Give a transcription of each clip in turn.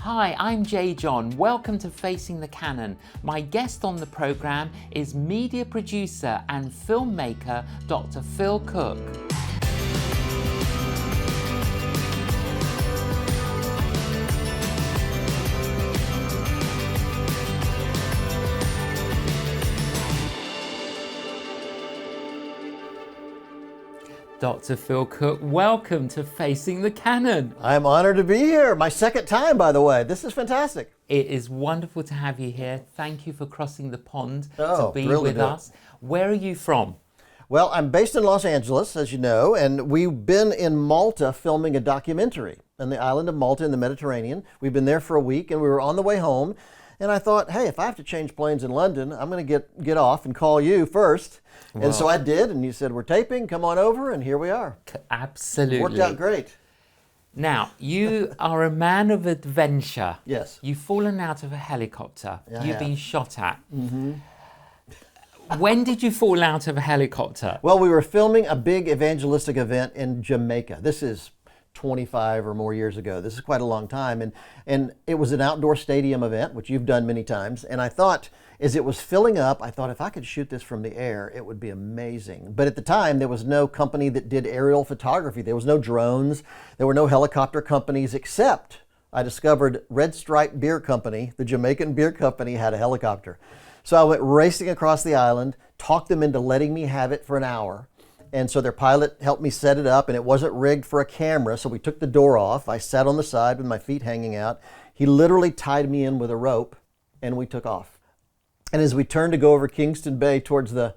Hi, I'm J.John. Welcome to Facing the Canon. My guest on the program is media producer and filmmaker Dr. Phil Cooke. Dr. Phil Cooke, welcome to Facing the Canon. I'm honored to be here. My second time, by the way. This is fantastic. It is wonderful to have you here. Thank you for crossing the pond Oh, to be thrilled to with do it. us. Where are you from? Well, I'm based in Los Angeles, as you know, and we've been in Malta filming a documentary on the island of Malta in the Mediterranean. We've been there for a week, and we were on the way home. And I thought, hey, if I have to change planes in London, I'm going to get off and call you first. Well, and so I did, and you said, we're taping, come on over, and here we are. Absolutely. Worked out great. Now, you are a man of adventure. Yes. You've fallen out of a helicopter. Yeah, I You've have. been shot at. When did you fall out of a helicopter? Well, we were filming a big evangelistic event in Jamaica. This is 25 or more years ago. This is quite a long time. And it was an outdoor stadium event, which you've done many times. And I thought, as it was filling up, I thought if I could shoot this from the air, it would be amazing. But at the time, there was no company that did aerial photography. There was no drones. There were no helicopter companies, except I discovered Red Stripe Beer Company, the Jamaican beer company, had a helicopter. So I went racing across the island, talked them into letting me have it for an hour. And so their pilot helped me set it up, and it wasn't rigged for a camera, so we took the door off. I sat on the side with my feet hanging out. He literally tied me in with a rope, and we took off. And as we turned to go over Kingston Bay towards the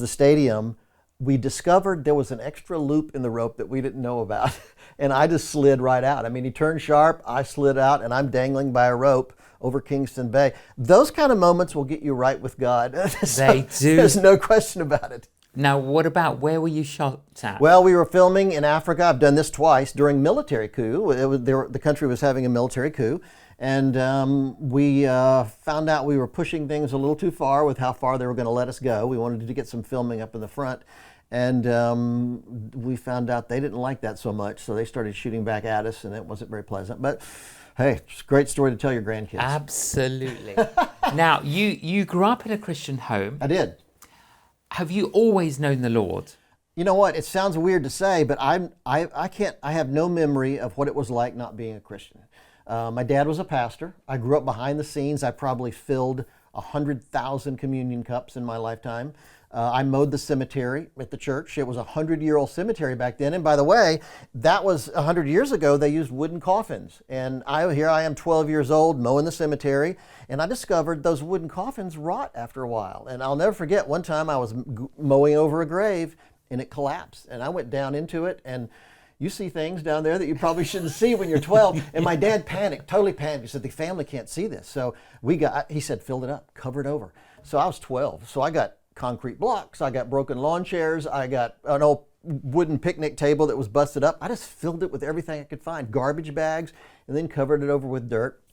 stadium, we discovered there was an extra loop in the rope that we didn't know about. And I just slid right out. I mean, he turned sharp, I slid out, and I'm dangling by a rope over Kingston Bay. Those kind of moments will get you right with God. They do. There's no question about it. Now, what about, where were you shot at? Well, we were filming in Africa. I've done this twice during military coup. The country was having a military coup. And we found out we were pushing things a little too far with how far they were going to let us go. We wanted to get some filming up in the front. And we found out they didn't like that so much. So they started shooting back at us, and it wasn't very pleasant. But hey, it's a great story to tell your grandkids. Absolutely. Now, you grew up in a Christian home. I did. Have you always known the Lord? You know what? It sounds weird to say, but I have no memory of what it was like not being a Christian. My dad was a pastor. I grew up behind the scenes. I probably filled 100,000 communion cups in my lifetime. I mowed the cemetery at the church. It was a 100-year-old cemetery back then. And by the way, that was 100 years ago. They used wooden coffins. And here I am 12 years old mowing the cemetery. And I discovered those wooden coffins rot after a while. And I'll never forget, one time I was mowing over a grave and it collapsed. And I went down into it, and you see things down there that you probably shouldn't see when you're 12. And my dad panicked, totally panicked. He said, the family can't see this. So he said, fill it up, cover it over. So I was 12. So I got concrete blocks, I got broken lawn chairs, I got an old wooden picnic table that was busted up. I just filled it with everything I could find, garbage bags, and then covered it over with dirt.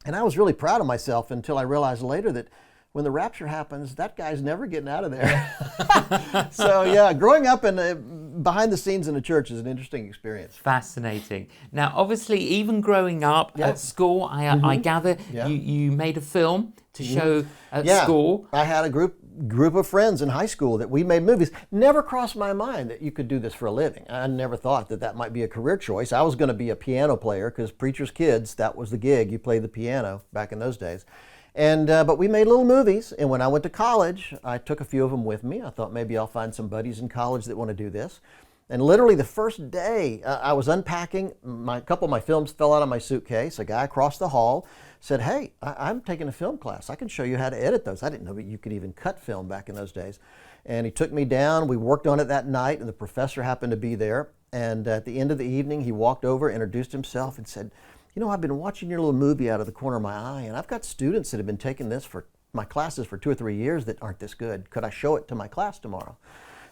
And I was really proud of myself until I realized later that when the rapture happens, that guy's never getting out of there. So yeah, growing up behind the scenes in a church is an interesting experience. Fascinating. Now, obviously, even growing up at school, I gather you made a film to show at school. I had a group of friends in high school that we made movies. Never crossed my mind that you could do this for a living. I never thought that might be a career choice. I was going to be a piano player because preacher's kids, that was the gig. You played the piano back in those days. And but we made little movies, and when I went to college, I took a few of them with me. I thought maybe I'll find some buddies in college that want to do this. And literally the first day I was unpacking, a couple of my films fell out of my suitcase. A guy across the hall said, hey, I'm taking a film class. I can show you how to edit those. I didn't know that you could even cut film back in those days. And he took me down. We worked on it that night, and the professor happened to be there. And at the end of the evening, he walked over, introduced himself, and said, you know, I've been watching your little movie out of the corner of my eye, and I've got students that have been taking this for my classes for 2 or 3 years that aren't this good. Could I show it to my class tomorrow?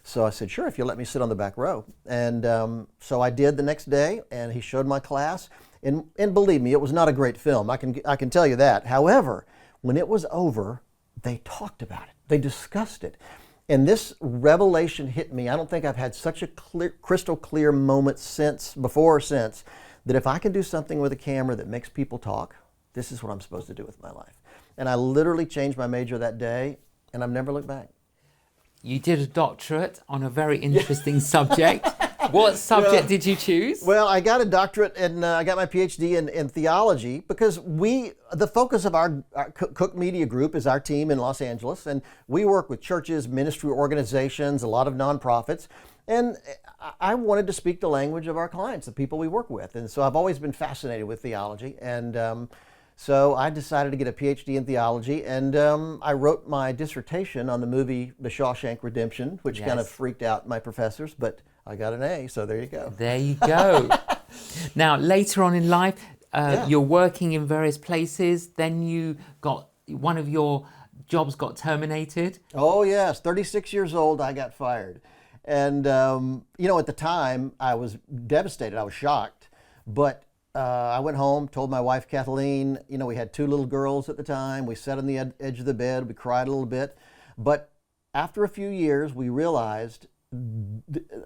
So I said, sure, if you let me sit on the back row. And so I did the next day, and he showed my class. And believe me, it was not a great film. I can tell you that. However, when it was over, they talked about it. They discussed it. And this revelation hit me. I don't think I've had such a crystal clear moment before or since, that if I can do something with a camera that makes people talk, this is what I'm supposed to do with my life. And I literally changed my major that day, and I've never looked back. You did a doctorate on a very interesting subject. What subject did you choose? Well, I got a doctorate and I got my PhD in theology because the focus of our Cooke Media Group is our team in Los Angeles, and we work with churches, ministry organizations, a lot of nonprofits, and I wanted to speak the language of our clients, the people we work with, and so I've always been fascinated with theology, and so I decided to get a PhD in theology, and I wrote my dissertation on the movie The Shawshank Redemption, which kind of freaked out my professors, but I got an A, so there you go. There you go. Now, later on in life, you're working in various places, then you got, one of your jobs got terminated. Oh yes, 36 years old, I got fired. And at the time, I was devastated, I was shocked, but I went home, told my wife Kathleen, we had 2 little girls at the time. We sat on the edge of the bed, we cried a little bit. But after a few years, we realized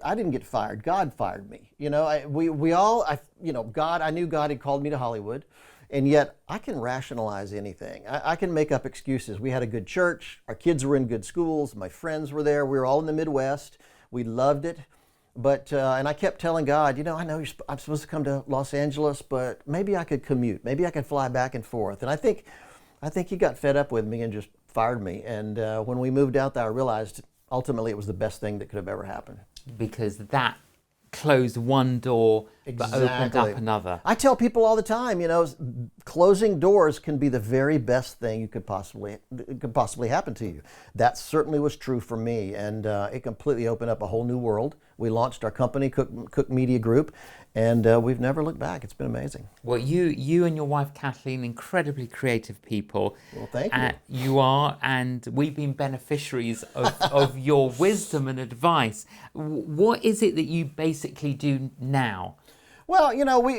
I didn't get fired. God fired me. I knew God had called me to Hollywood, and yet I can rationalize anything. I can make up excuses. We had a good church. Our kids were in good schools. My friends were there. We were all in the Midwest. We loved it. But, and I kept telling God, I know I'm supposed to come to Los Angeles, but maybe I could commute. Maybe I could fly back and forth. And I think he got fed up with me and just fired me. And when we moved out there, I realized ultimately it was the best thing that could have ever happened. Because that closed one door, but opened up another. I tell people all the time, closing doors can be the very best thing it could possibly happen to you. That certainly was true for me, and it completely opened up a whole new world. We launched our company, Cooke Media Group, and we've never looked back. It's been amazing. Well, you and your wife Kathleen, incredibly creative people. Well, thank you. You are, and we've been beneficiaries of your wisdom and advice. What is it that you basically do now? Well,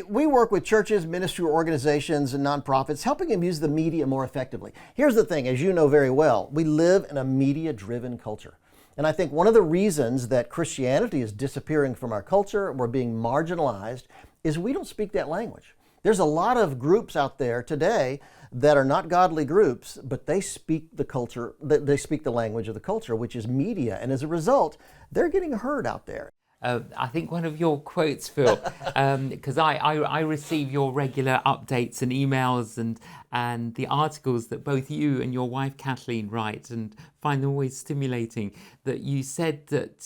we work with churches, ministry organizations, and nonprofits, helping them use the media more effectively. Here's the thing, as you know very well, we live in a media-driven culture. And I think one of the reasons that Christianity is disappearing from our culture, we're being marginalized, is we don't speak that language. There's a lot of groups out there today that are not godly groups, but they speak the culture, they speak the language of the culture, which is media. And as a result, they're getting heard out there. I think one of your quotes, Phil, because I receive your regular updates and emails and the articles that both you and your wife Kathleen write, and find them always stimulating, that you said that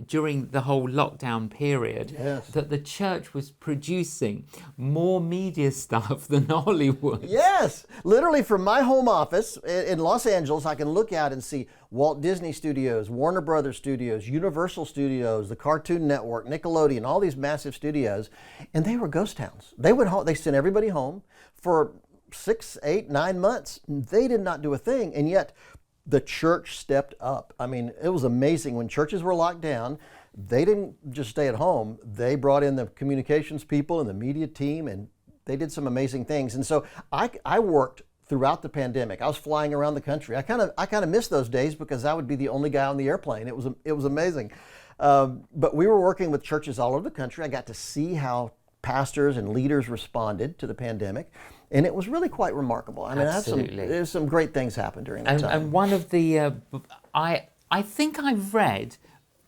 during the whole lockdown period, that the church was producing more media stuff than Hollywood. Yes, literally from my home office in Los Angeles, I can look out and see Walt Disney Studios, Warner Brothers Studios, Universal Studios, the Cartoon Network, Nickelodeon, all these massive studios, and they were ghost towns. They went home, they sent everybody home for 6, 8, 9 months. They did not do a thing, and yet the church stepped up. I mean, it was amazing. When churches were locked down, they didn't just stay at home. They brought in the communications people and the media team, and they did some amazing things. And so I worked throughout the pandemic. I was flying around the country. I kind of missed those days because I would be the only guy on the airplane. It was amazing. But we were working with churches all over the country. I got to see how pastors and leaders responded to the pandemic, and it was really quite remarkable. I mean, there's some great things happened during that time. And one of the, I think I've read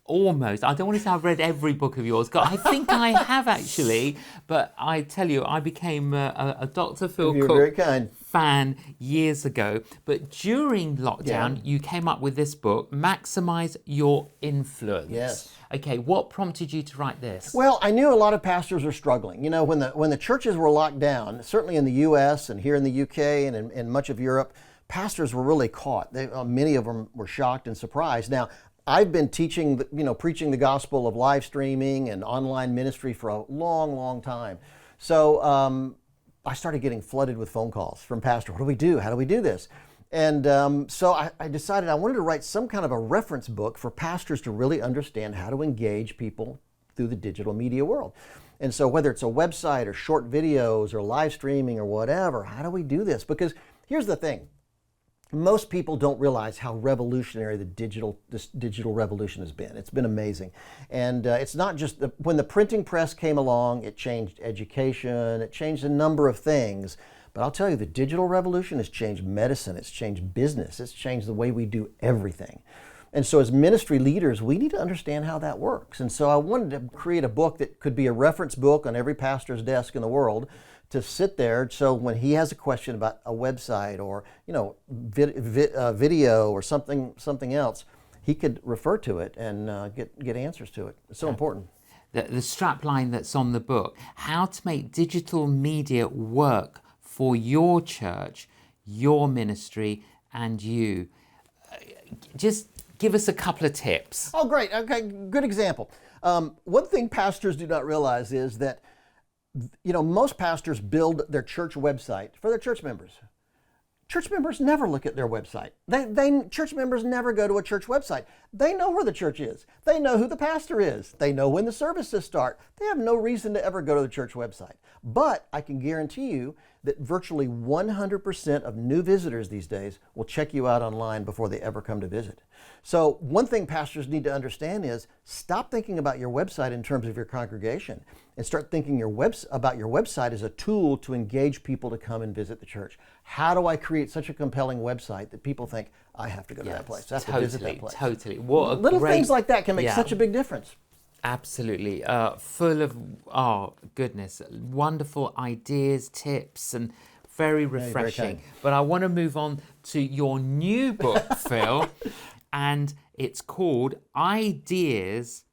almost, I don't want to say I've read every book of yours, I think I have actually, but I tell you, I became a Dr. Phil Cooke fan years ago. But during lockdown, you came up with this book, Maximize Your Influence. Yes. Okay, what prompted you to write this? Well, I knew a lot of pastors were struggling. When the churches were locked down, certainly in the U.S. and here in the UK and in much of Europe, pastors were really caught. Many of them were shocked and surprised. Now, I've been teaching, preaching the gospel of live streaming and online ministry for a long, long time. So I started getting flooded with phone calls from pastors. What do we do? How do we do this? And so I decided I wanted to write some kind of a reference book for pastors to really understand how to engage people through the digital media world. And so whether it's a website or short videos or live streaming or whatever, how do we do this? Because here's the thing. most people don't realize how revolutionary this digital revolution has been. It's been amazing. And it's not just when the printing press came along, it changed education, it changed a number of things. But I'll tell you, the digital revolution has changed medicine, it's changed business, it's changed the way we do everything. And so as ministry leaders, we need to understand how that works. And so I wanted to create a book that could be a reference book on every pastor's desk in the world, to sit there, so when he has a question about a website or video or something else, he could refer to it and get answers to it. It's so important. The strap line that's on the book: how to make digital media work for your church, your ministry, and you. Just give us a couple of tips. Oh, great. Okay, good example. One thing pastors do not realize is that most pastors build their church website for their church members. Church members never look at their website. Church members never go to a church website. They know where the church is. They know who the pastor is. They know when the services start. They have no reason to ever go to the church website. But I can guarantee you that virtually 100% of new visitors these days will check you out online before they ever come to visit. So one thing pastors need to understand is stop thinking about your website in terms of your congregation and start thinking about your website as a tool to engage people to come and visit the church. How do I create such a compelling website that people think, I have to go to that place, I have to visit that place? Totally. What a little great, things like that can make such a big difference. Absolutely. Full of, goodness, wonderful ideas, tips, and very refreshing. But I want to move on to your new book, Phil, and it's called Ideas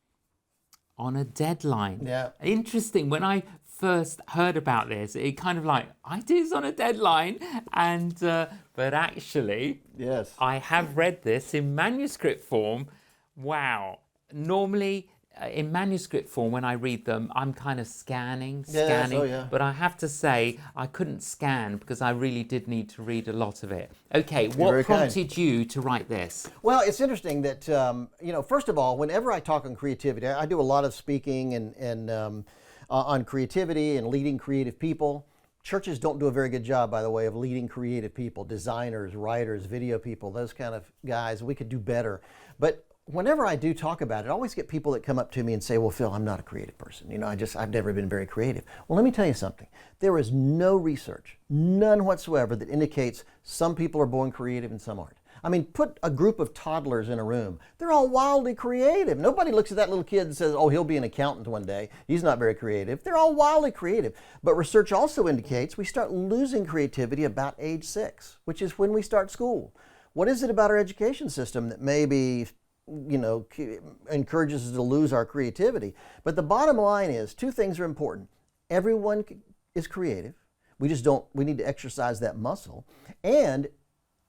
on a Deadline. Yeah. Interesting. When I first heard about this, it kind of like, ideas on a deadline, and but actually, yes, I have read this in manuscript form. Wow. Normally, in manuscript form, when I read them, I'm kind of scanning, but I have to say I couldn't scan because I really did need to read a lot of it. Okay, what prompted you to write this? Well, it's interesting that, first of all, whenever I talk on creativity, I do a lot of speaking and on creativity and leading creative people. Churches don't do a very good job, by the way, of leading creative people, designers, writers, video people, those kind of guys. We could do better. But whenever I do talk about it, I always get people that come up to me and say, well, Phil, I'm not a creative person. I've never been very creative. Well, let me tell you something. There is no research, none whatsoever, that indicates some people are born creative and some aren't. I mean, put a group of toddlers in a room. They're all wildly creative. Nobody looks at that little kid and says, oh, he'll be an accountant one day. He's not very creative. They're all wildly creative. But research also indicates we start losing creativity about age 6, which is when we start school. What is it about our education system that maybe encourages us to lose our creativity? But the bottom line is, two things are important. Everyone is creative. We need to exercise that muscle. And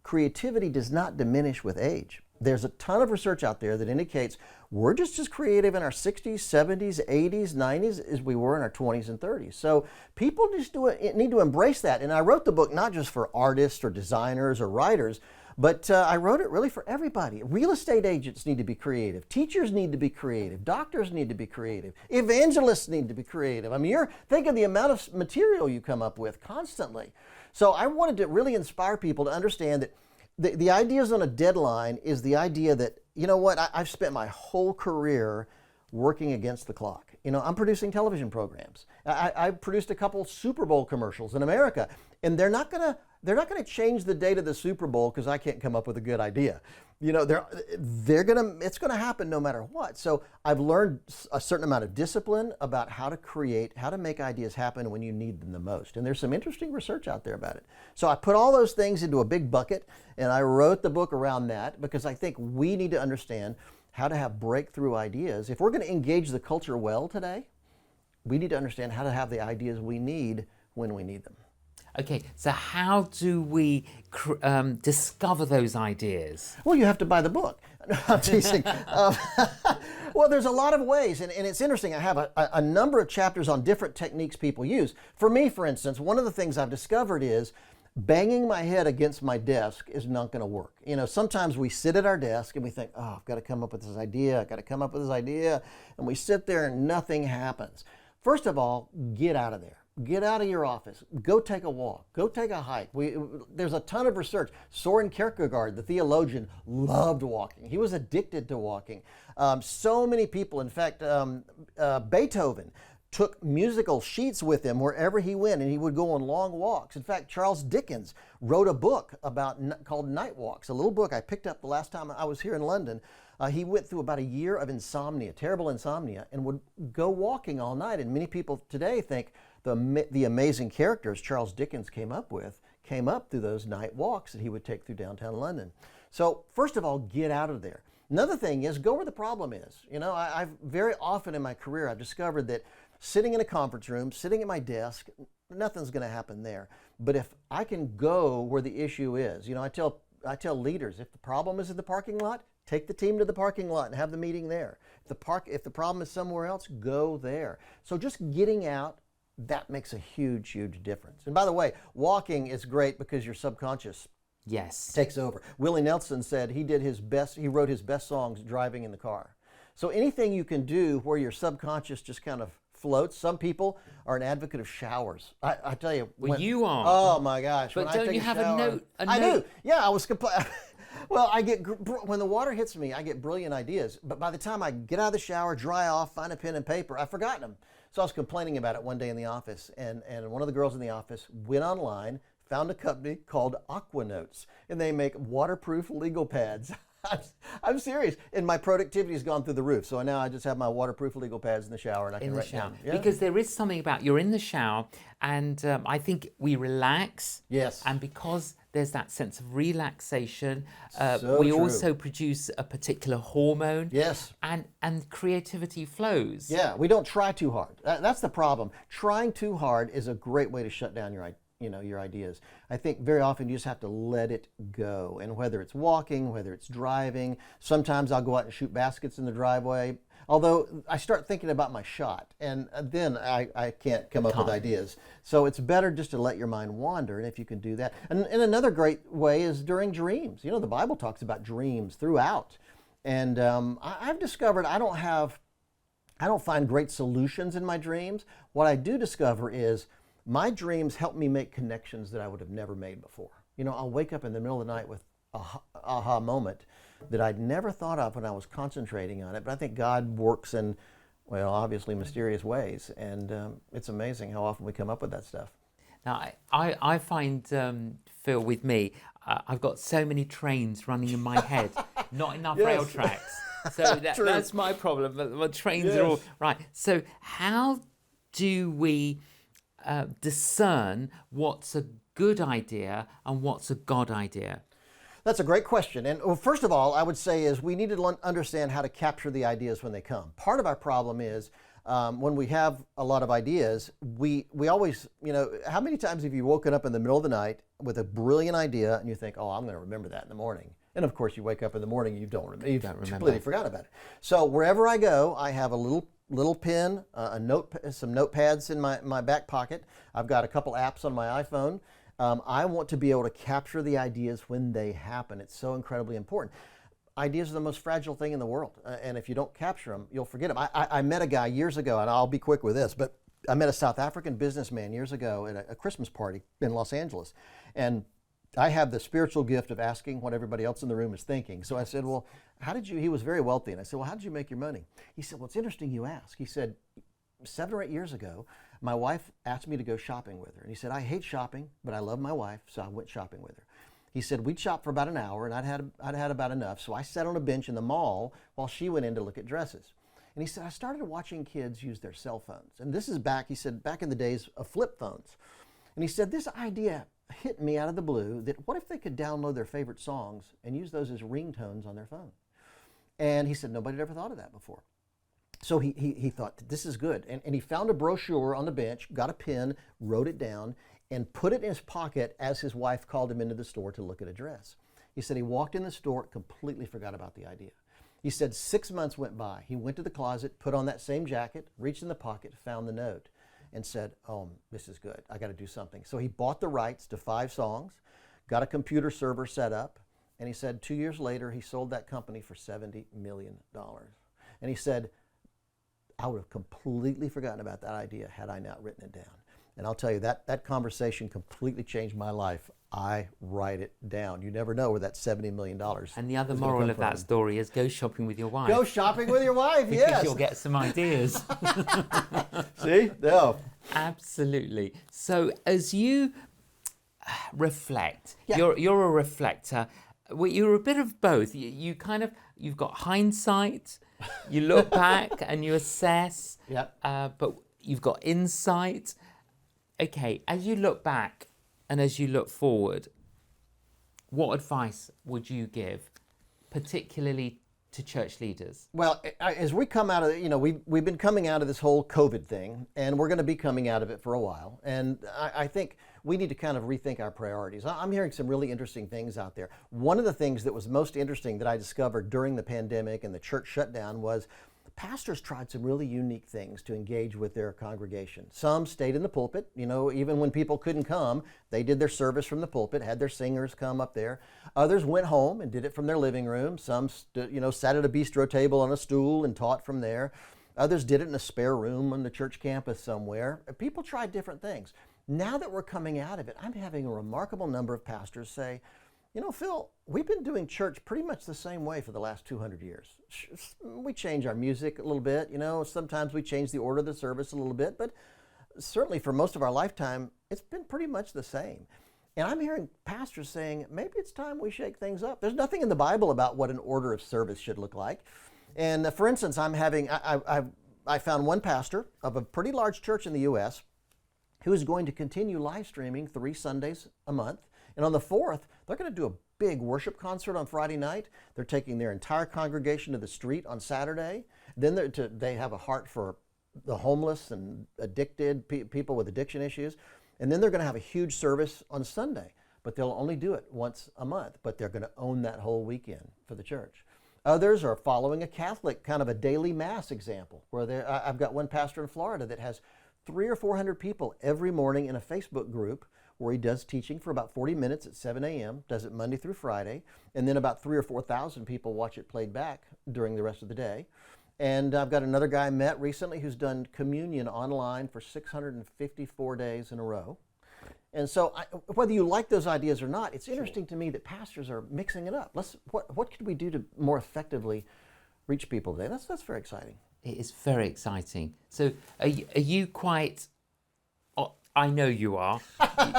creativity does not diminish with age. There's a ton of research out there that indicates we're just as creative in our 60s, 70s, 80s, 90s as we were in our 20s and 30s. So people just need to embrace that. And I wrote the book not just for artists or designers or writers, but I wrote it really for everybody. Real estate agents need to be creative. Teachers need to be creative. Doctors need to be creative. Evangelists need to be creative. I mean, think of the amount of material you come up with constantly. So I wanted to really inspire people to understand that the ideas on a deadline is the idea that, I've spent my whole career working against the clock. I'm producing television programs. I produced a couple Super Bowl commercials in America, and they're not going to change the date of the Super Bowl because I can't come up with a good idea. It's going to happen no matter what. So I've learned a certain amount of discipline about how to make ideas happen when you need them the most. And there's some interesting research out there about it. So I put all those things into a big bucket, and I wrote the book around that because I think we need to understand how to have breakthrough ideas. If we're going to engage the culture well today, we need to understand how to have the ideas we need when we need them. Okay, so how do we discover those ideas? Well, you have to buy the book. No, I'm teasing. Well, there's a lot of ways, and it's interesting. I have a number of chapters on different techniques people use. For me, for instance, one of the things I've discovered is banging my head against my desk is not going to work. Sometimes we sit at our desk and we think, oh, I've got to come up with this idea. I've got to come up with this idea. And we sit there and nothing happens. First of all, get out of there. Get out of your office. Go take a walk. Go take a hike. There's a ton of research. Soren Kierkegaard, the theologian, loved walking. He was addicted to walking. So many people, in fact, Beethoven took musical sheets with him wherever he went, and he would go on long walks. In fact, Charles Dickens wrote a book called Night Walks, a little book I picked up the last time I was here in London. He went through about a year of insomnia, terrible insomnia, and would go walking all night. And many people today think the amazing characters Charles Dickens came up through those night walks that he would take through downtown London. So first of all, get out of there. Another thing is go where the problem is. You know, I've very often in my career, I've discovered that sitting in a conference room, sitting at my desk, nothing's going to happen there. But if I can go where the issue is, you know, I tell leaders, if the problem is in the parking lot, take the team to the parking lot and have the meeting there. If the problem is somewhere else, go there. So just getting out, that makes a huge, huge difference. And by the way, walking is great because your subconscious takes over. Willie Nelson said he wrote his best songs driving in the car. So anything you can do where your subconscious just kind of floats. Some people are an advocate of showers. I tell you. Well, you are. Oh my gosh. But don't you have a note? I do. Yeah, I was well, when the water hits me, I get brilliant ideas. But by the time I get out of the shower, dry off, find a pen and paper, I've forgotten them. So I was complaining about it one day in the office, and one of the girls in the office went online, found a company called Aquanotes, and they make waterproof legal pads. I'm serious. And my productivity has gone through the roof. So now I just have my waterproof legal pads in the shower, and I can write down. Yeah. Because there is something about you're in the shower, and I think we relax. Yes. And because there's that sense of relaxation, So we true. also produce a particular hormone. Yes. And creativity flows. Yeah, we don't try too hard. That's the problem. Trying too hard is a great way to shut down your ideas. I think very often you just have to let it go. And whether it's walking, whether it's driving, sometimes I'll go out and shoot baskets in the driveway. Although I start thinking about my shot, and then I can't come up with ideas. So it's better just to let your mind wander, and if you can do that. And another great way is during dreams. You know, the Bible talks about dreams throughout. And I've discovered I don't find great solutions in my dreams. What I do discover is my dreams help me make connections that I would have never made before. You know, I'll wake up in the middle of the night with a aha moment that I'd never thought of when I was concentrating on it. But I think God works in, well, obviously mysterious ways. And it's amazing how often we come up with that stuff. Now, I find, Phil, with me, I've got so many trains running in my head, not enough Yes. rail tracks. So that's my problem. My trains are all right. So how do we discern what's a good idea and what's a God idea? That's a great question. And well, first of all, I would say is we need to understand how to capture the ideas when they come. Part of our problem is when we have a lot of ideas, we always, you know, how many times have you woken up in the middle of the night with a brilliant idea and you think, oh, I'm going to remember that in the morning. And of course, you wake up in the morning and you don't remember. You've completely forgot about it. So wherever I go, I have a little pen, some notepads in my back pocket. I've got a couple apps on my iPhone. I want to be able to capture the ideas when they happen. It's so incredibly important. Ideas are the most fragile thing in the world. And if you don't capture them, you'll forget them. I met a guy years ago, and I'll be quick with this, but I met a South African businessman years ago at a Christmas party in Los Angeles. And I have the spiritual gift of asking what everybody else in the room is thinking. So I said, well, he was very wealthy. And I said, well, how did you make your money? He said, well, it's interesting you ask. He said, 7 or 8 years ago, my wife asked me to go shopping with her. And he said, I hate shopping, but I love my wife, so I went shopping with her. He said, we'd shop for about an hour, and I'd had about enough. So I sat on a bench in the mall while she went in to look at dresses. And he said, I started watching kids use their cell phones. And this is back in the days of flip phones. And he said, this idea hit me out of the blue that what if they could download their favorite songs and use those as ringtones on their phone? And he said, nobody had ever thought of that before. So he thought, this is good. And he found a brochure on the bench, got a pen, wrote it down, and put it in his pocket as his wife called him into the store to look at a dress. He said he walked in the store, completely forgot about the idea. He said 6 months went by. He went to the closet, put on that same jacket, reached in the pocket, found the note, and said, oh, this is good. I got to do something. So he bought the rights to 5 songs, got a computer server set up, and he said 2 years later, he sold that company for $70 million. And he said, I would have completely forgotten about that idea had I not written it down. And I'll tell you, that conversation completely changed my life. I write it down. You never know where that $70 million And the other moral of that story is go shopping with your wife. Go shopping with your wife, because yes. you'll get some ideas. See? No. Absolutely. So as you reflect, Yeah. you're a reflector. Well, you're a bit of both. You've got hindsight. You look back and you assess. Yep. But you've got insight. Okay, as you look back and as you look forward, what advice would you give, particularly to church leaders? Well, as we come out of it, we've been coming out of this whole COVID thing, and we're going to be coming out of it for a while. And I think we need to kind of rethink our priorities. I'm hearing some really interesting things out there. One of the things that was most interesting that I discovered during the pandemic and the church shutdown was pastors tried some really unique things to engage with their congregation. Some stayed in the pulpit, even when people couldn't come, they did their service from the pulpit, had their singers come up there. Others went home and did it from their living room. Some sat at a bistro table on a stool and taught from there. Others did it in a spare room on the church campus somewhere. People tried different things. Now that we're coming out of it, I'm having a remarkable number of pastors say, Phil, we've been doing church pretty much the same way for the last 200 years. We change our music a little bit, sometimes we change the order of the service a little bit, but certainly for most of our lifetime, it's been pretty much the same. And I'm hearing pastors saying, maybe it's time we shake things up. There's nothing in the Bible about what an order of service should look like. And for instance, I found one pastor of a pretty large church in the U.S. who is going to continue live streaming 3 Sundays a month. And on the 4th, they're going to do a big worship concert on Friday night. They're taking their entire congregation to the street on Saturday. Then they have a heart for the homeless and addicted, people with addiction issues. And then they're going to have a huge service on Sunday. But they'll only do it once a month. But they're going to own that whole weekend for the church. Others are following a Catholic kind of a daily mass example, where I've got one pastor in Florida that has 300 or 400 people every morning in a Facebook group where he does teaching for about 40 minutes at 7 a.m., does it Monday through Friday, and then about 3,000 or 4,000 people watch it played back during the rest of the day. And I've got another guy I met recently who's done communion online for 654 days in a row. And so whether you like those ideas or not, it's interesting to me that pastors are mixing it up. What could we do to more effectively reach people today? That's very exciting. It is very exciting. So are you quite... I know you are.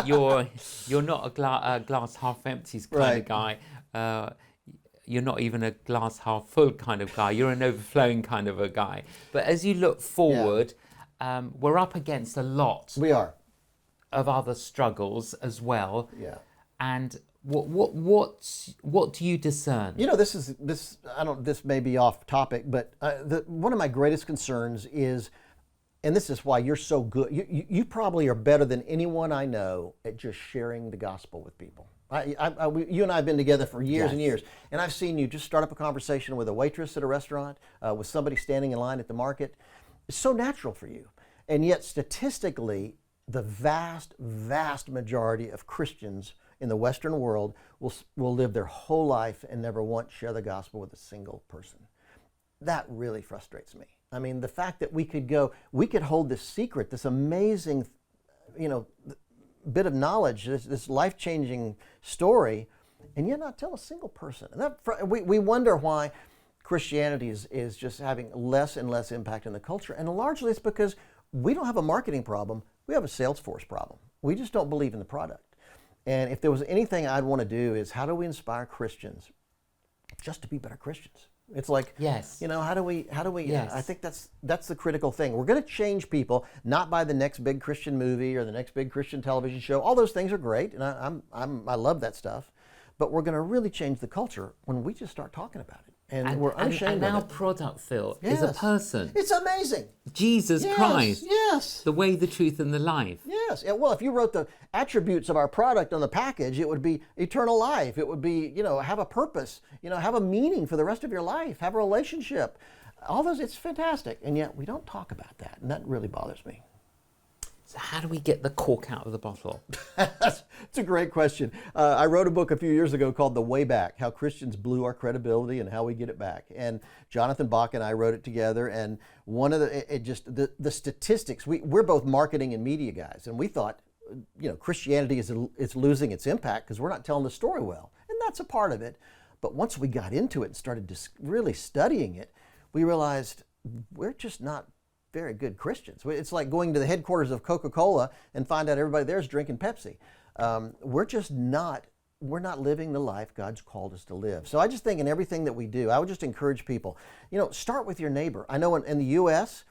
You're not a glass half empty kind of guy. You're not even a glass half full kind of guy. You're an overflowing kind of a guy. But as you look forward, we're up against a lot. We are. Of other struggles as well. Yeah. And what do you discern? This may be off topic, but one of my greatest concerns is, and this is why you're so good. You probably are better than anyone I know at just sharing the gospel with people. You and I have been together for years and years, and I've seen you just start up a conversation with a waitress at a restaurant, with somebody standing in line at the market. It's so natural for you. And yet statistically, the vast, vast majority of Christians in the Western world will live their whole life and never once share the gospel with a single person. That really frustrates me. I mean, the fact that we could hold this secret, this amazing, bit of knowledge, this life-changing story, and yet not tell a single person. And we wonder why Christianity is just having less and less impact in the culture. And largely it's because we don't have a marketing problem. We have a Salesforce problem. We just don't believe in the product. And if there was anything I'd want to do is, how do we inspire Christians just to be better Christians? It's like, how do we, I think that's the critical thing. We're going to change people, not by the next big Christian movie or the next big Christian television show. All those things are great, and I love that stuff. But we're going to really change the culture when we just start talking about it. And we're unashamed and of our it. product, Phil, is a person. It's amazing. Jesus Christ. Yes. The way, the truth, and the life. Yes. Well, if you wrote the attributes of our product on the package, it would be eternal life. It would be, have a purpose, have a meaning for the rest of your life, have a relationship. All those, it's fantastic. And yet we don't talk about that. And that really bothers me. So how do we get the cork out of the bottle? It's It's a great question. I wrote a book a few years ago called The Way Back, How Christians Blew Our Credibility and How We Get It Back. And Jonathan Bach and I wrote it together. And one of the statistics, we're both marketing and media guys. And we thought, Christianity is losing its impact because we're not telling the story well. And that's a part of it. But once we got into it and started really studying it, we realized we're just not very good Christians. It's like going to the headquarters of Coca-Cola and find out everybody there's drinking Pepsi. We're not living the life God's called us to live. So I just think in everything that we do, I would just encourage people, start with your neighbor. I know in the U.S.,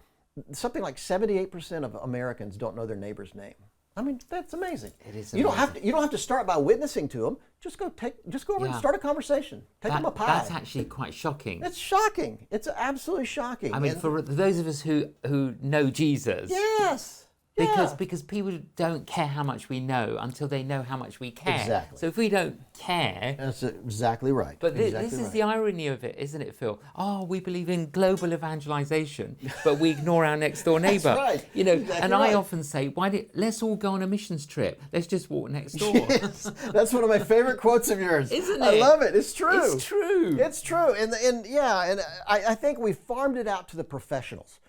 something like 78% of Americans don't know their neighbor's name. I mean, that's amazing. It is amazing. You don't have to start by witnessing to them. Just go over and start a conversation. Take them a pie. That's actually quite shocking. It's shocking. It's absolutely shocking. I mean, for those of us who know Jesus. Yes. Because people don't care how much we know until they know how much we care. Exactly. So if we don't care... That's exactly right. But this is the irony of it, isn't it, Phil? Oh, we believe in global evangelization, but we ignore our next door neighbor. That's right. And I often say, let's all go on a missions trip. Let's just walk next door. Yes. That's one of my favorite quotes of yours. Isn't it? I love it. It's true. It's true. It's true. And I think we farmed it out to the professionals.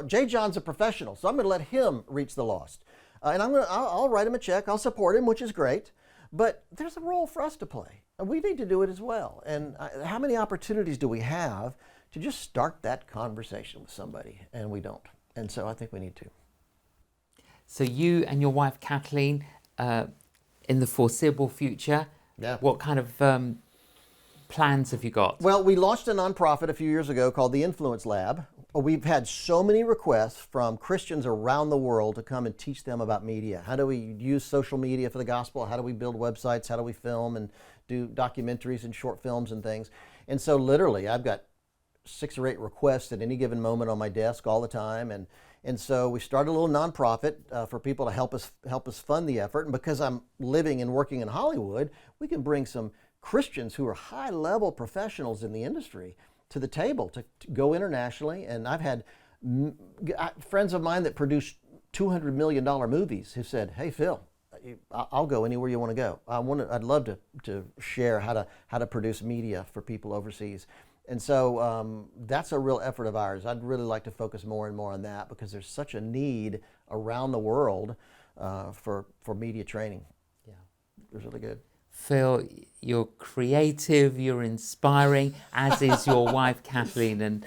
J.John's a professional, so I'm going to let him reach the lost. And I'll write him a check. I'll support him, which is great. But there's a role for us to play. And we need to do it as well. And how many opportunities do we have to just start that conversation with somebody? And we don't. And so I think we need to. So you and your wife, Kathleen, in the foreseeable future, what kind of plans have you got? Well, we launched a nonprofit a few years ago called the Influence Lab. We've had so many requests from Christians around the world to come and teach them about media. How do we use social media for the gospel? How do we build websites? How do we film and do documentaries and short films and things? And so literally, I've got 6 or 8 requests at any given moment on my desk all the time. And so we started a little nonprofit for people to help us fund the effort. And because I'm living and working in Hollywood, we can bring some Christians who are high-level professionals in the industry to the table to go internationally. And I've had friends of mine that produce $200 million movies who said, "Hey, Phil, I'll go anywhere you want to go. I'd love to share how to produce media for people overseas." And so that's a real effort of ours. I'd really like to focus more and more on that because there's such a need around the world for media training. Yeah, it's really good. Phil, you're creative, you're inspiring, as is your wife, Kathleen. And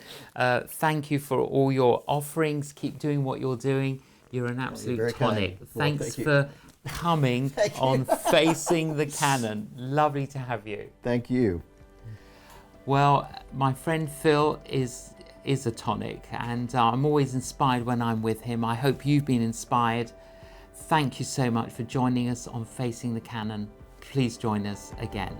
thank you for all your offerings. Keep doing what you're doing. You're an absolute tonic. Thanks for coming on Facing the Canon. Lovely to have you. Thank you. Well, my friend Phil is a tonic, and I'm always inspired when I'm with him. I hope you've been inspired. Thank you so much for joining us on Facing the Canon. Please join us again.